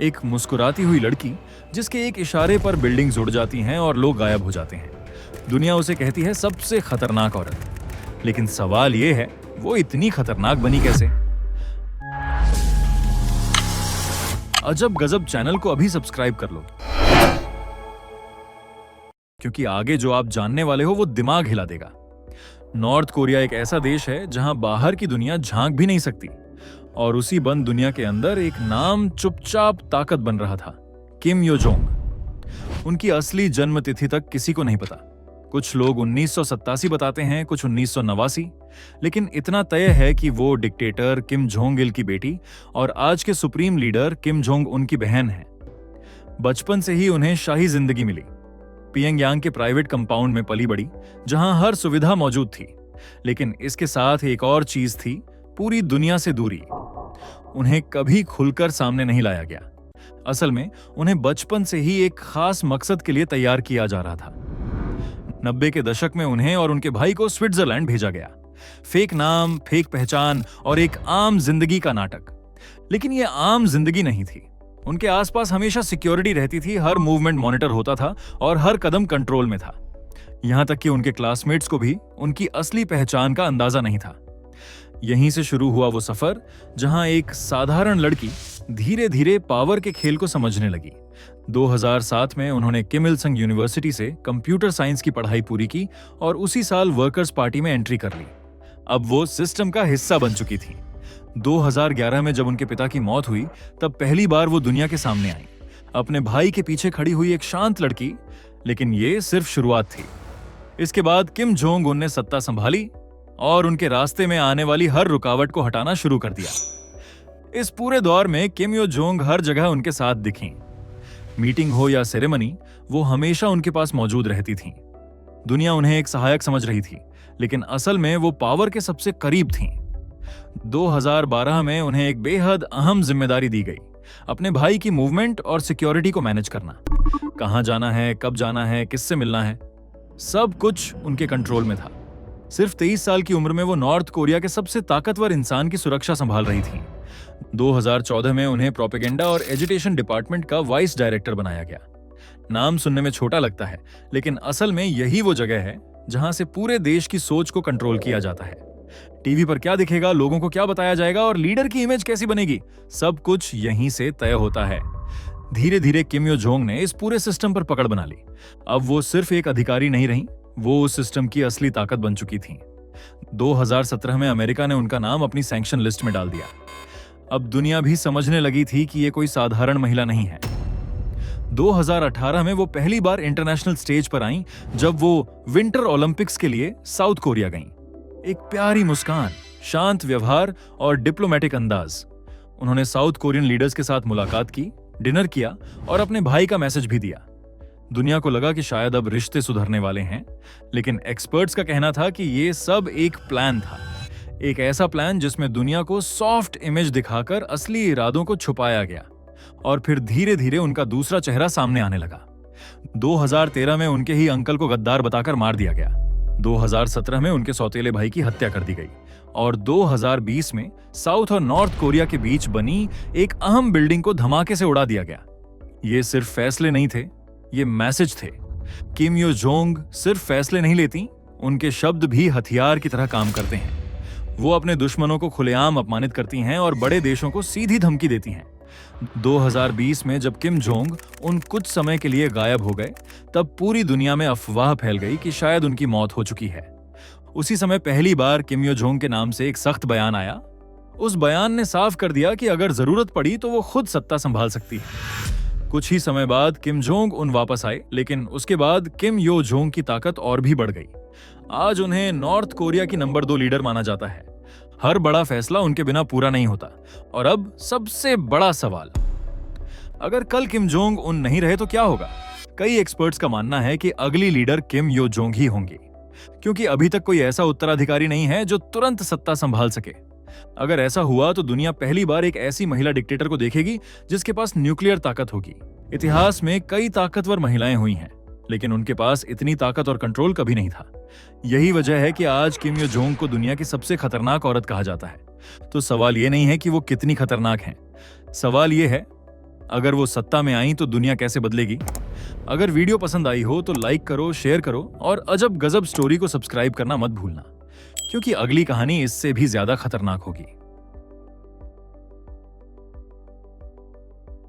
एक मुस्कुराती हुई लड़की जिसके एक इशारे पर बिल्डिंग्स उड़ जाती हैं और लोग गायब हो जाते हैं। दुनिया उसे कहती है सबसे खतरनाक औरत। लेकिन सवाल यह है, वो इतनी खतरनाक बनी कैसे? अजब गजब चैनल को अभी सब्सक्राइब कर लो, क्योंकि आगे जो आप जानने वाले हो वो दिमाग हिला देगा। नॉर्थ कोरिया एक ऐसा देश है जहां बाहर की दुनिया झांक भी नहीं सकती, और उसी बंद दुनिया के अंदर एक नाम चुपचाप ताकत बन रहा था, किम यो जोंग। उनकी असली जन्म तिथि तक किसी को नहीं पता। कुछ लोग 1987 बताते हैं, कुछ 1989, लेकिन इतना तय है कि वो डिक्टेटर किम जोंग इल की बेटी और आज के सुप्रीम लीडर किम जोंग उनकी बहन है। बचपन से ही उन्हें शाही जिंदगी मिली। पियोंगयांग के प्राइवेट कंपाउंड में पली बड़ी, जहां हर सुविधा मौजूद थी। लेकिन इसके साथ एक और चीज थी, पूरी दुनिया से दूरी। उन्हें कभी खुलकर सामने नहीं लाया गया। असल में उन्हें बचपन से ही एक खास मकसद के लिए तैयार किया जा रहा था। 90 के दशक में उन्हें और उनके भाई को स्विट्जरलैंड भेजा गया। फेक नाम, फेक पहचान और एक आम जिंदगी का नाटक। लेकिन यह आम जिंदगी नहीं थी। उनके आसपास हमेशा सिक्योरिटी रहती थी, हर मूवमेंट मॉनिटर होता था और हर कदम कंट्रोल में था। यहां तक कि उनके क्लासमेट्स को भी उनकी असली पहचान का अंदाजा नहीं था। यहीं से शुरू हुआ वो सफर जहां एक साधारण लड़की धीरे धीरे पावर के खेल को समझने लगी। 2007 में उन्होंने किम इल संग यूनिवर्सिटी से कंप्यूटर साइंस की पढ़ाई पूरी की और उसी साल वर्कर्स पार्टी में एंट्री कर ली। अब वो सिस्टम का हिस्सा बन चुकी थी। 2011 में जब उनके पिता की मौत हुई, तब पहली बार वो दुनिया के सामने आई, अपने भाई के पीछे खड़ी हुई एक शांत लड़की। लेकिन ये सिर्फ शुरुआत थी। इसके बाद किम जोंग उन ने सत्ता संभाली और उनके रास्ते में आने वाली हर रुकावट को हटाना शुरू कर दिया। इस पूरे दौर में किम यो जोंग हर जगह उनके साथ दिखीं। मीटिंग हो या सेरेमनी, वो हमेशा उनके पास मौजूद रहती थीं। दुनिया उन्हें एक सहायक समझ रही थी, लेकिन असल में वो पावर के सबसे करीब थीं। 2012 में उन्हें एक बेहद अहम जिम्मेदारी दी गई, अपने भाई की मूवमेंट और सिक्योरिटी को मैनेज करना। कहां जाना है, कब जाना है, किससे मिलना है, सब कुछ उनके कंट्रोल में था। सिर्फ 23 साल की उम्र में वो नॉर्थ कोरिया के सबसे ताकतवर इंसान की सुरक्षा संभाल रही थी। 2014 में उन्हें प्रोपेगेंडा और एजुटेशन डिपार्टमेंट का वाइस डायरेक्टर बनाया गया। नाम सुनने में छोटा लगता है, लेकिन असल में यही वो जगह है जहां से पूरे देश की सोच को कंट्रोल किया जाता है। टीवी पर क्या दिखेगा, लोगों को क्या बताया जाएगा और लीडर की इमेज कैसी बनेगी, सब कुछ यहीं से तय होता है। धीरे धीरे किम यो जोंग ने इस पूरे सिस्टम पर पकड़ बना ली। अब वो सिर्फ एक अधिकारी नहीं रही, वो उस सिस्टम की असली ताकत बन चुकी थी। 2017 में अमेरिका ने उनका नाम अपनी सैंक्शन लिस्ट में डाल दिया। अब दुनिया भी समझने लगी थी कि ये कोई साधारण महिला नहीं है। 2018 में वो पहली बार इंटरनेशनल स्टेज पर आईं, जब वो विंटर ओलंपिक्स के लिए साउथ कोरिया गईं। एक प्यारी मुस्कान, शांत व्यवहार और डिप्लोमेटिक अंदाज। उन्होंने साउथ कोरियन लीडर्स के साथ मुलाकात की, डिनर किया और अपने भाई का मैसेज भी दिया। दुनिया को लगा कि शायद अब रिश्ते सुधरने वाले हैं, लेकिन एक्सपर्ट्स का कहना था कि ये सब एक प्लान था। एक ऐसा प्लान जिसमें दुनिया को सॉफ्ट इमेज दिखाकर असली इरादों को छुपाया गया, और फिर धीरे धीरे उनका दूसरा चेहरा सामने आने लगा। 2013 में उनके ही अंकल को गद्दार बताकर मार दिया गया। 2017 में उनके सौतेले भाई की हत्या कर दी गई, और 2020 में साउथ और नॉर्थ कोरिया के बीच बनी एक अहम बिल्डिंग को धमाके से उड़ा दिया गया। ये सिर्फ फैसले नहीं थे, ये मैसेज थे। किम यो जोंग सिर्फ फैसले नहीं लेती, उनके शब्द भी हथियार की तरह काम करते हैं। वो अपने दुश्मनों को खुलेआम अपमानित करती हैं और बड़े देशों को सीधी धमकी देती हैं। 2020 में जब किम जोंग उन कुछ समय के लिए गायब हो गए, तब पूरी दुनिया में अफवाह फैल गई कि शायद उनकी मौत हो चुकी है। उसी समय पहली बार किम यो जोंग के नाम से एक सख्त बयान आया। उस बयान ने साफ कर दिया कि अगर जरूरत पड़ी तो वो खुद सत्ता संभाल सकती है। कुछ ही समय बाद किम जोंग उन वापस आए, लेकिन उसके बाद किम यो जोंग की ताकत और भी बढ़ गई। आज उन्हें नॉर्थ कोरिया की नंबर 2 लीडर माना जाता है। हर बड़ा फैसला उनके बिना पूरा नहीं होता। और अब सबसे बड़ा सवाल, अगर कल किम जोंग उन नहीं रहे तो क्या होगा? कई एक्सपर्ट्स का मानना है कि अगली लीडर किम यो जोंग ही होंगी, क्योंकि अभी तक कोई ऐसा उत्तराधिकारी नहीं है जो तुरंत सत्ता संभाल सके। अगर ऐसा हुआ तो दुनिया पहली बार एक ऐसी महिला डिक्टेटर को देखेगी जिसके पास न्यूक्लियर ताकत होगी। इतिहास में कई ताकतवर महिलाएं हुई हैं, लेकिन उनके पास इतनी ताकत और कंट्रोल कभी नहीं था। यही वजह है कि आज किम यो जोंग को दुनिया की सबसे खतरनाक औरत कहा जाता है। तो सवाल ये नहीं है कि वो कितनी खतरनाक हैं, सवाल ये है अगर वो सत्ता में आई तो दुनिया कैसे बदलेगी? अगर वीडियो पसंद आई हो तो लाइक करो, शेयर करो और अजब गजब स्टोरी को सब्सक्राइब करना मत भूलना, क्योंकि अगली कहानी इससे भी ज्यादा खतरनाक होगी।